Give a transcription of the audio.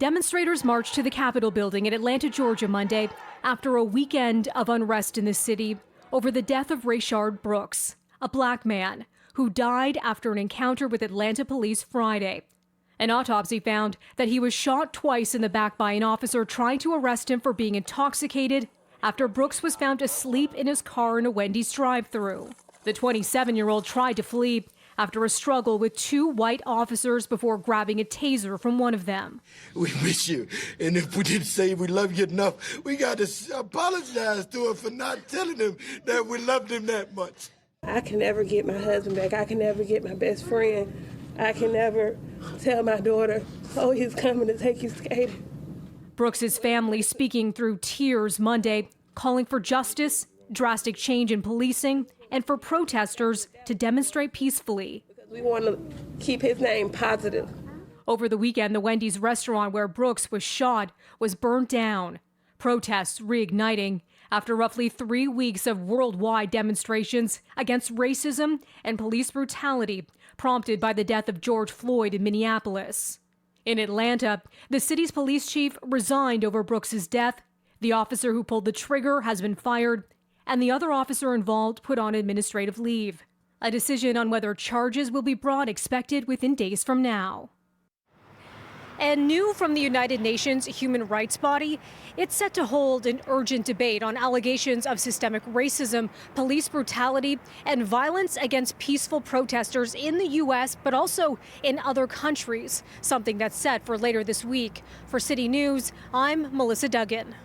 Demonstrators marched to the Capitol building in Atlanta, Georgia Monday after a weekend of unrest in the city over the death of Rayshard Brooks, a black man who died after an encounter with Atlanta police Friday. An autopsy found that he was shot twice in the back by an officer trying to arrest him for being intoxicated after Brooks was found asleep in his car in a Wendy's drive-thru. The 27-year-old tried to flee after a struggle with two white officers before grabbing a taser from one of them. We miss you, and if we didn't say we love you enough, we got to apologize to him for not telling him that we loved him that much. I can never get my husband back. I can never get my best friend. I can never tell my daughter, oh, he's coming to take you skating. Brooks's family speaking through tears Monday, calling for justice, drastic change in policing, and for protesters to demonstrate peacefully. We want to keep his name positive. Over the weekend, the Wendy's restaurant where Brooks was shot was burned down. Protests reigniting after roughly 3 weeks of worldwide demonstrations against racism and police brutality prompted by the death of George Floyd in Minneapolis. In Atlanta, the city's police chief resigned over Brooks's death. The officer who pulled the trigger has been fired, and the other officer involved put on administrative leave. A decision on whether charges will be brought expected within days from now. And new from the United Nations human rights body, it's set to hold an urgent debate on allegations of systemic racism, police brutality, and violence against peaceful protesters in the U.S., but also in other countries, something that's set for later this week. For City News, I'm Melissa Duggan.